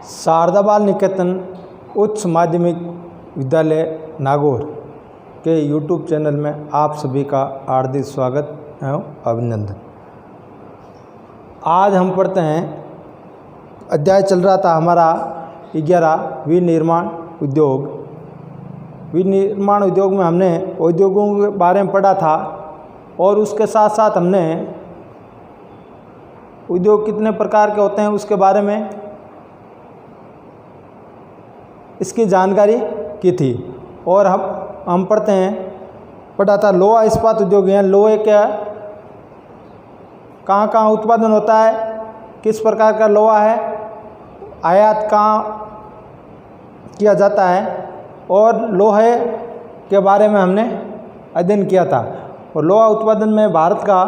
शारदा बाल निकेतन उच्च माध्यमिक विद्यालय नागौर के YouTube चैनल में आप सभी का हार्दिक स्वागत एवं अभिनंदन। आज हम पढ़ते हैं, अध्याय चल रहा था हमारा 11 विनिर्माण उद्योग। विनिर्माण उद्योग में हमने उद्योगों के बारे में पढ़ा था और उसके साथ साथ हमने उद्योग कितने प्रकार के होते हैं उसके बारे में इसकी जानकारी की थी। और हम पढ़ा था लोहा इस्पात उद्योग है। लोहे का कहाँ कहाँ उत्पादन होता है, किस प्रकार का लोहा है, आयात कहाँ किया जाता है, और लोहे के बारे में हमने अध्ययन किया था। और लोहा उत्पादन में भारत का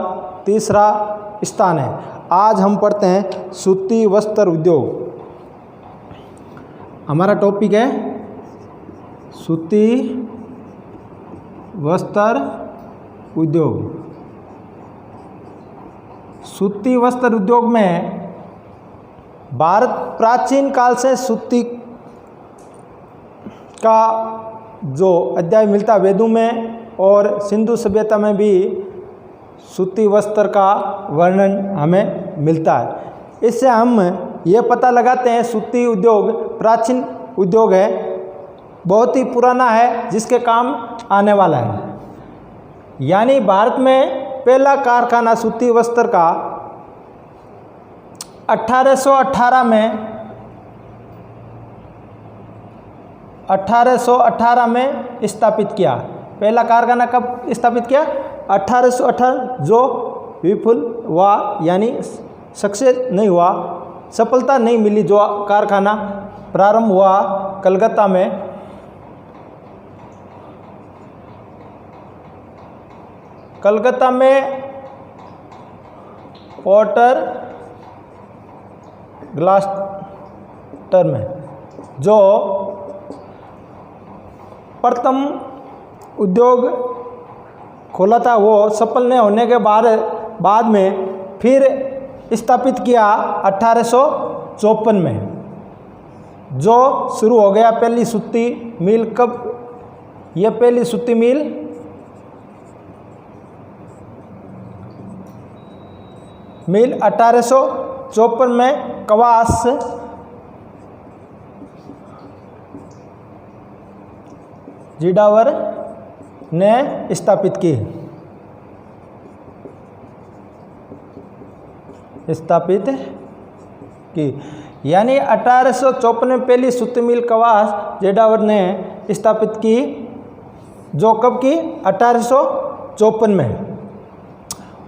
तीसरा स्थान है। आज हम पढ़ते हैं सूती वस्त्र उद्योग। हमारा टॉपिक है सूती वस्त्र उद्योग। सूती वस्त्र उद्योग में भारत प्राचीन काल से सूती का जो अध्याय मिलता वेदों में और सिंधु सभ्यता में भी सूती वस्त्र का वर्णन हमें मिलता है। इससे हम ये पता लगाते हैं सूती उद्योग प्राचीन उद्योग है, बहुत ही पुराना है, जिसके काम आने वाला है। यानी भारत में पहला कारखाना सूती वस्त्र का 1818 में स्थापित किया। पहला कारखाना कब स्थापित किया? 1818, जो विफल हुआ, यानी सक्सेस नहीं हुआ, सफलता नहीं मिली। जो कारखाना प्रारंभ हुआ कलकत्ता में, वाटर ग्लास्टर में जो प्रथम उद्योग खोला था, वो सफल नहीं होने के बाद में फिर स्थापित किया 1854 में, जो शुरू हो गया पहली सूती मिल। कब यह पहली सूती मिल? मिल 1854 में कवास जिडावर ने स्थापित की। यानी 1854 में पहली सूती मिल कवास जेडावर ने स्थापित की, जो कब की? 1854 में।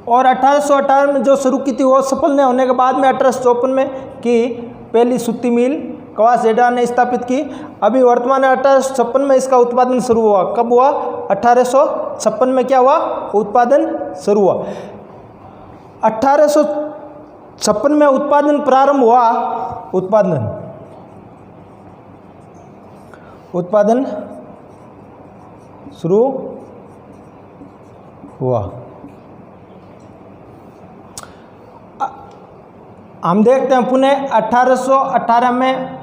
और 1858 में जो शुरू की थी वो सफल नहीं होने के बाद में 1854 में की पहली सूती मिल कवास जेडावर ने स्थापित की। अभी वर्तमान में 1856 में इसका उत्पादन शुरू हुआ। कब हुआ? 1856 में क्या हुआ? उत्पादन शुरू हुआ। 1856 में उत्पादन प्रारंभ हुआ। उत्पादन शुरू हुआ। हम देखते हैं पुनः 1818 में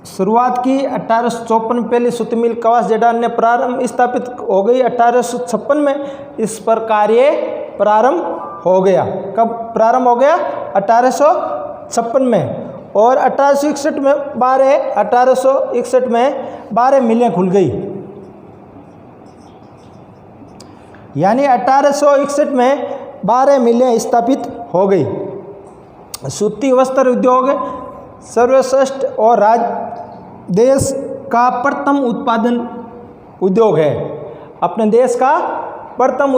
शुरुआत की। 1854 में पहली सूती मिल कवास जेडावर ने प्रारंभ स्थापित हो गई। 1856 में इस पर कार्य प्रारंभ हो गया। कब प्रारंभ हो गया? 1856 में। और 1861 में 12 मिलें खुल गई। यानी 1861 में 12 मिलें स्थापित हो गई। सूती वस्त्र उद्योग सर्वश्रेष्ठ और देश का प्रथम उत्पादन उद्योग है। अपने देश का प्रथम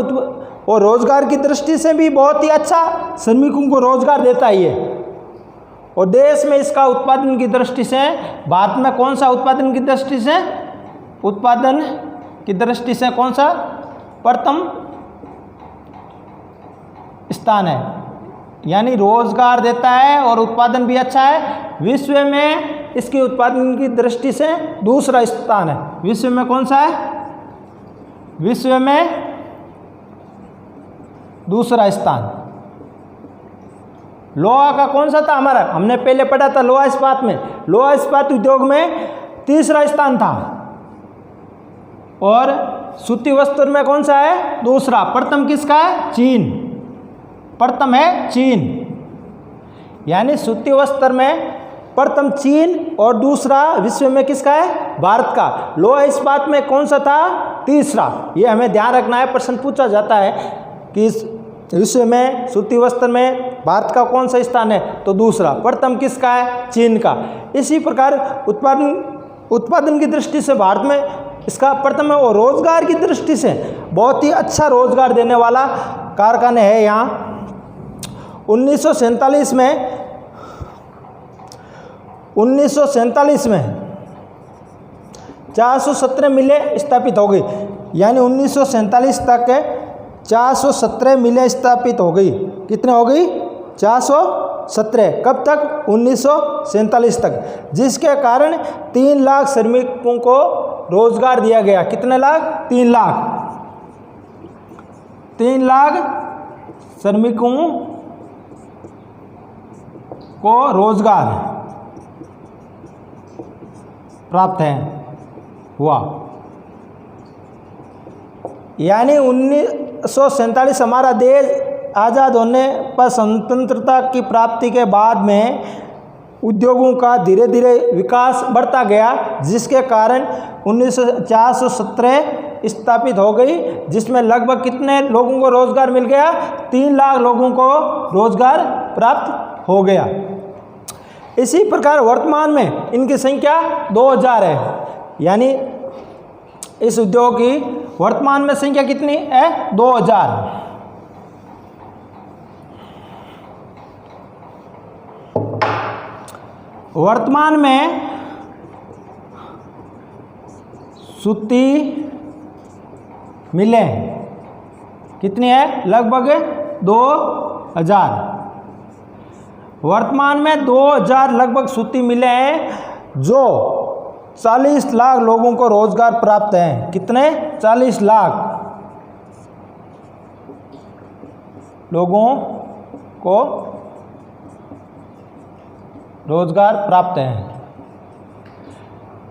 और रोजगार की दृष्टि से भी बहुत ही अच्छा, श्रमिकों को रोजगार देता है ये। और देश में इसका उत्पादन की दृष्टि से, भारत में कौन सा उत्पादन की दृष्टि से कौन सा प्रथम स्थान है। यानी रोजगार देता है और उत्पादन भी अच्छा है। विश्व में इसके उत्पादन की दृष्टि से दूसरा स्थान है। विश्व में कौन सा है? विश्व में दूसरा स्थान। लोहा का कौन सा था हमारा, हमने पहले पढ़ा था लोहा इस्पात में, लोहा इस्पात उद्योग में तीसरा स्थान था, और सूती वस्त्र में कौन सा है, दूसरा। प्रथम किसका है, चीन, प्रथम है चीन। यानी सूती वस्त्र में प्रथम चीन और दूसरा विश्व में किसका है, भारत का। लोहा इस्पात में कौन सा था, तीसरा। ये हमें ध्यान रखना है, प्रश्न पूछा जाता है कि इस विश्व में सूती वस्त्र में भारत का कौन सा स्थान है, तो दूसरा। प्रथम किसका है, चीन का। इसी प्रकार उत्पादन की दृष्टि से भारत में इसका प्रथम है, और रोजगार की दृष्टि से बहुत ही अच्छा रोजगार देने वाला कारखाने है यहाँ। 1947 में 417 मिलें स्थापित हो गई। यानी 1947 तक 417 मिलें स्थापित हो गई। कितने हो गई, 417। कब तक, 1947 तक, जिसके कारण 3 लाख श्रमिकों को रोजगार दिया गया। कितने लाख, 3 लाख। 3 लाख श्रमिकों को रोजगार प्राप्त हुआ। यानी 1947 हमारा देश आज़ाद होने पर स्वतंत्रता की प्राप्ति के बाद में उद्योगों का धीरे धीरे विकास बढ़ता गया, जिसके कारण 417 स्थापित हो गई, जिसमें लगभग कितने लोगों को रोजगार मिल गया, 3 लाख लोगों को रोजगार प्राप्त हो गया। इसी प्रकार वर्तमान में इनकी संख्या 2000 है। यानी इस उद्योग की वर्तमान में संख्या कितनी है, 2000। वर्तमान में सूती मिलें कितनी है, लगभग 2000। वर्तमान में 2000 लगभग सूती मिलें हैं, जो 40 लाख लोगों को रोजगार प्राप्त है। कितने, 40 लाख लोगों को रोजगार प्राप्त है।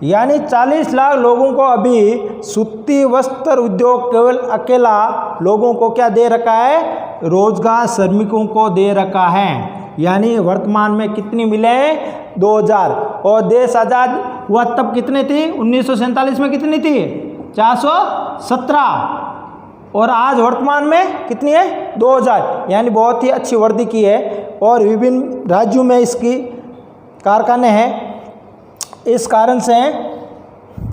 यानी 40 लाख लोगों को अभी सूती वस्त्र उद्योग केवल अकेला लोगों को क्या दे रखा है, रोजगार श्रमिकों को दे रखा है। यानी वर्तमान में कितनी मिले, 2000। और देश आज़ाद हुआ तब कितने थी, 1947 में कितनी थी, 417। और आज वर्तमान में कितनी है, 2000। यानी बहुत ही अच्छी वृद्धि की है। और विभिन्न राज्यों में इसकी कारखाने हैं। इस कारण से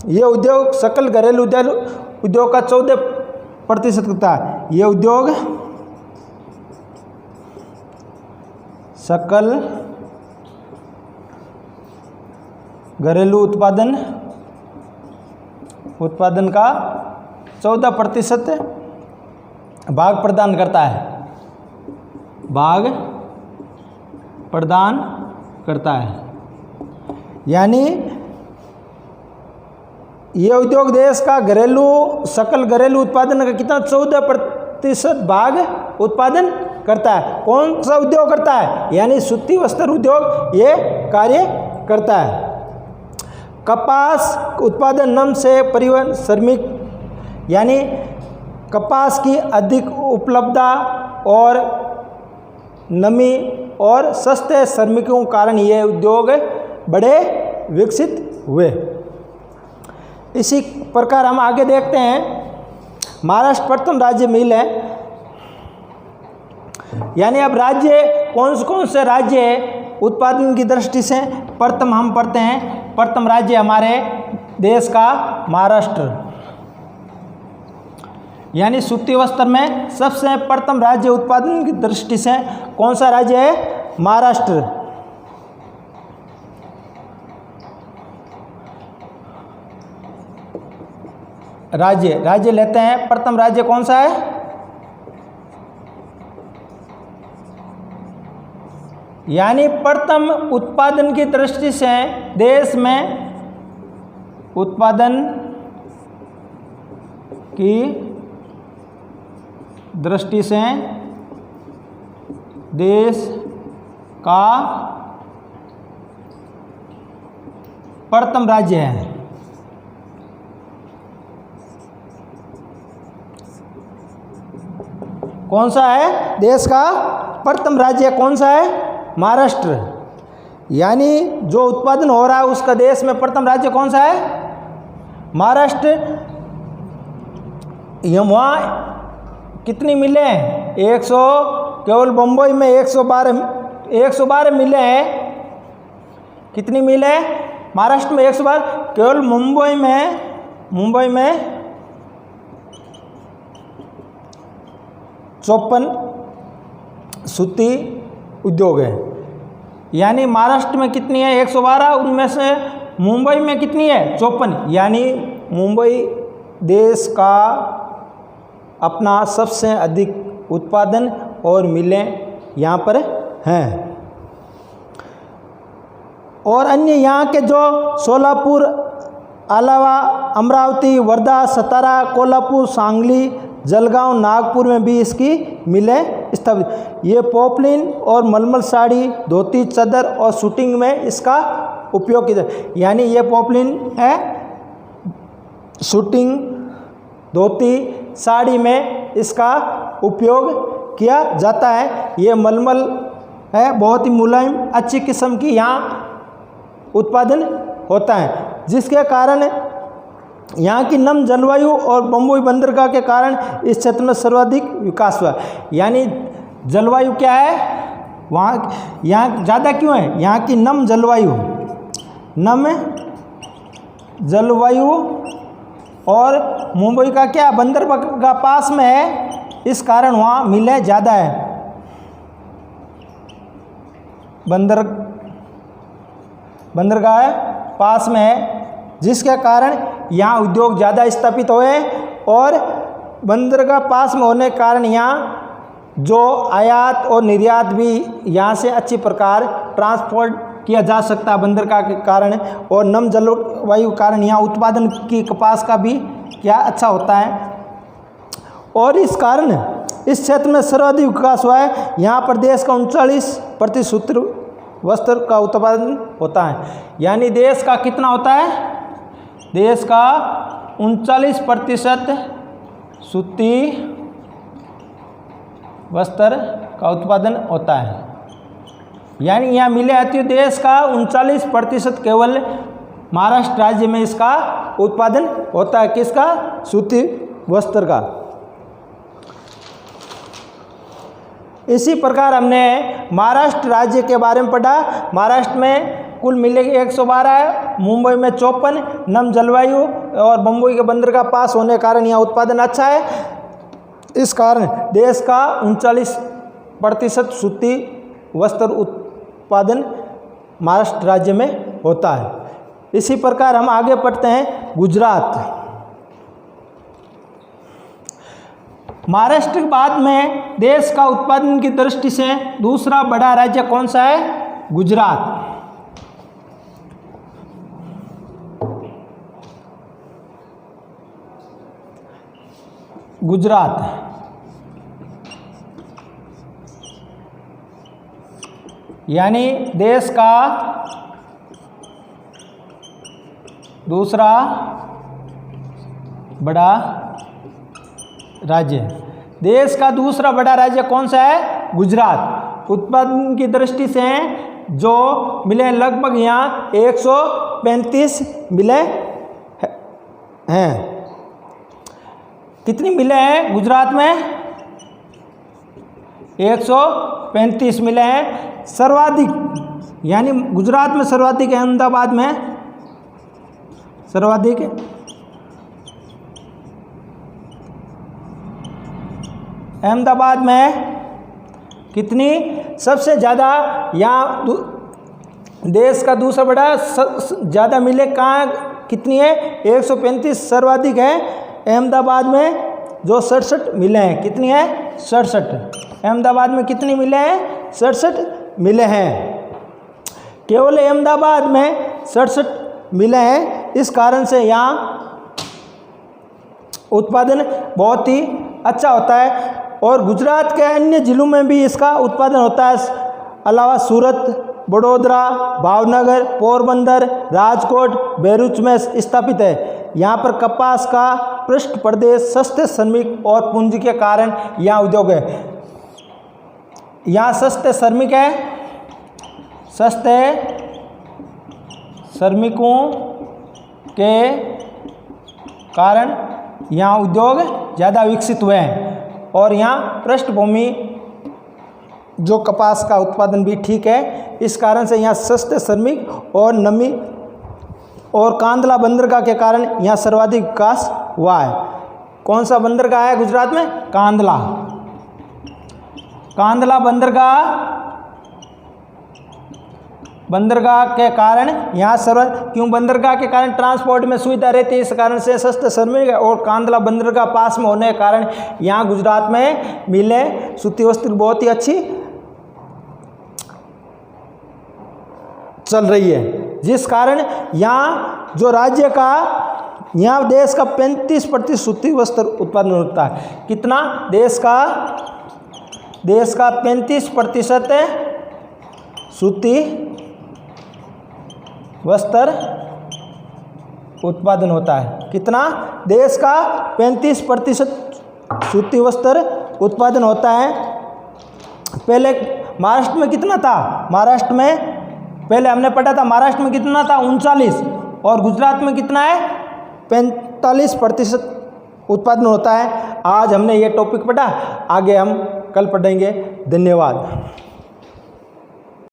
ये उद्योग सकल घरेलू उद्योग का 14% करता है। ये उद्योग सकल घरेलू उत्पादन का 14% भाग प्रदान करता है, भाग प्रदान करता है। यानी ये उद्योग देश का सकल घरेलू उत्पादन का कितना, 14% भाग उत्पादन करता है। कौन सा उद्योग करता है, यानी सूती वस्त्र उद्योग ये कार्य करता है। कपास उत्पादन, नम से परिवहन, श्रमिक, यानी कपास की अधिक उपलब्धता और नमी और सस्ते श्रमिकों के कारण ये उद्योग बड़े विकसित हुए। इसी प्रकार हम आगे देखते हैं, महाराष्ट्र प्रथम राज्य मिल है। यानी अब राज्य कौन से राज्य उत्पादन की दृष्टि से प्रथम हम पढ़ते हैं। प्रथम राज्य हमारे देश का महाराष्ट्र। यानी सूती वस्त्र में सबसे प्रथम राज्य उत्पादन की दृष्टि से कौन सा राज्य है, महाराष्ट्र। राज्य लेते हैं, प्रथम राज्य कौन सा है, यानी प्रथम उत्पादन की दृष्टि से देश में उत्पादन की दृष्टि से देश का प्रथम राज्य है। कौन सा है? देश का प्रथम राज्य कौन सा है? महाराष्ट्र। यानी जो उत्पादन हो रहा है उसका देश में प्रथम राज्य कौन सा है? महाराष्ट्र। वहाँ कितनी मिलें हैं? 100, केवल मुंबई में 112 मिलें हैं। कितनी मिलें? महाराष्ट्र में 112, केवल मुंबई में 54 सूती उद्योग है। यानी महाराष्ट्र में कितनी है? 112, उनमें से मुंबई में कितनी है? 54। यानी मुंबई देश का अपना सबसे अधिक उत्पादन और मिलें यहाँ पर हैं। और अन्य यहाँ के जो सोलापुर, अलावा अमरावती, वर्धा, सतारा, कोल्हापुर, सांगली, जलगांव, नागपुर में भी इसकी मिलें स्थापित। ये पॉपलिन और मलमल साड़ी, धोती, चादर और शूटिंग में इसका उपयोग किया जाता है। यानी ये पॉपलिन है, शूटिंग, धोती, साड़ी में इसका उपयोग किया जाता है। ये मलमल है, बहुत ही मुलायम अच्छी किस्म की यहाँ उत्पादन होता है, जिसके कारण यहाँ की नम जलवायु और बम्बई बंदरगाह के कारण इस क्षेत्र में सर्वाधिक विकास हुआ। यानी जलवायु क्या है वहाँ, यहाँ ज़्यादा क्यों है? यहाँ की नम जलवायु और मुंबई का क्या, बंदरगाह पास में है, इस कारण वहाँ मिलें ज़्यादा है। बंदरगाह पास में है, जिसके कारण यहाँ उद्योग ज़्यादा स्थापित हुए और बंदरगाह पास में होने के कारण यहाँ जो आयात और निर्यात भी यहाँ से अच्छी प्रकार ट्रांसपोर्ट किया जा सकता है बंदरगाह के कारण। और नम जलवायु के कारण यहाँ उत्पादन की कपास का भी क्या अच्छा होता है। और इस कारण इस क्षेत्र में सर्वाधिक विकास हुआ है। यहाँ पर देश का 39% सूती वस्त्र का उत्पादन होता है। यानी देश का कितना होता है? देश का 39% सूती वस्त्र का उत्पादन होता है। यानी यहाँ मिले आती है देश का 39% केवल महाराष्ट्र राज्य में इसका उत्पादन होता है। किसका? सूती वस्त्र का। इसी प्रकार हमने महाराष्ट्र राज्य के बारे में पढ़ा। महाराष्ट्र में कुल मिलेगी 112 है, मुंबई में 54, नम जलवायु और बम्बई के बंदरगाह पास होने के कारण यहाँ उत्पादन अच्छा है। इस कारण देश का 39% सूती वस्त्र उत्पादन महाराष्ट्र राज्य में होता है। इसी प्रकार हम आगे पढ़ते हैं गुजरात। महाराष्ट्र के बाद में देश का उत्पादन की दृष्टि से दूसरा बड़ा राज्य कौन सा है? गुजरात। यानी देश का दूसरा बड़ा राज्य। देश का दूसरा बड़ा राज्य कौन सा है? गुजरात। उत्पादन की दृष्टि से जो मिले लगभग यहाँ 135 मिले हैं। कितनी मिले हैं गुजरात में? 135 मिले हैं। सर्वाधिक यानी गुजरात में सर्वाधिक, अहमदाबाद में सर्वाधिक, अहमदाबाद में कितनी? सबसे ज़्यादा यहाँ देश का दूसरा बड़ा ज़्यादा मिले कहाँ कितनी है? 135 सर्वाधिक है। अहमदाबाद में जो 67 मिले हैं। कितनी है? 67। अहमदाबाद में कितनी मिले हैं? 67 मिले हैं। केवल अहमदाबाद में 67 मिले हैं। इस कारण से यहाँ उत्पादन बहुत ही अच्छा होता है। और गुजरात के अन्य जिलों में भी इसका उत्पादन होता है। अलावा सूरत, वडोदरा, भावनगर, पोरबंदर, राजकोट, भरूच में स्थापित है। यहाँ पर कपास का पृष्ठ प्रदेश, सस्ते श्रमिक और पूंजी के कारण यहाँ उद्योग है। यहाँ सस्ते श्रमिक है, सस्ते श्रमिकों के कारण यहाँ उद्योग ज़्यादा विकसित हुए हैं और यहाँ पृष्ठभूमि जो कपास का उत्पादन भी ठीक है, इस कारण से यहाँ सस्ते श्रमिक और नमी और कांदला बंदरगाह के कारण यहाँ सर्वाधिक विकास हुआ है। कौन सा बंदरगाह है गुजरात में? कांदला। कांदला बंदरगाह के कारण यहाँ क्यों? बंदरगाह के कारण ट्रांसपोर्ट में सुविधा रहती है, इस कारण से सस्ते श्रमिक और कांदला बंदरगाह पास में होने के कारण यहाँ गुजरात में मिलें, सूती वस्त्र बहुत ही अच्छी चल रही है, जिस कारण यहाँ जो राज्य का, यहाँ देश का 35% सूती वस्त्र उत्पादन होता है। कितना? देश का 35% सूती वस्त्र उत्पादन होता है। कितना? देश का 35% सूती वस्त्र उत्पादन होता है। पहले महाराष्ट्र में कितना था? महाराष्ट्र में पहले हमने पढ़ा था, महाराष्ट्र में कितना था? 39, और गुजरात में कितना है? 45% उत्पादन होता है। आज हमने ये टॉपिक पढ़ा, आगे हम कल पढ़ेंगे। धन्यवाद।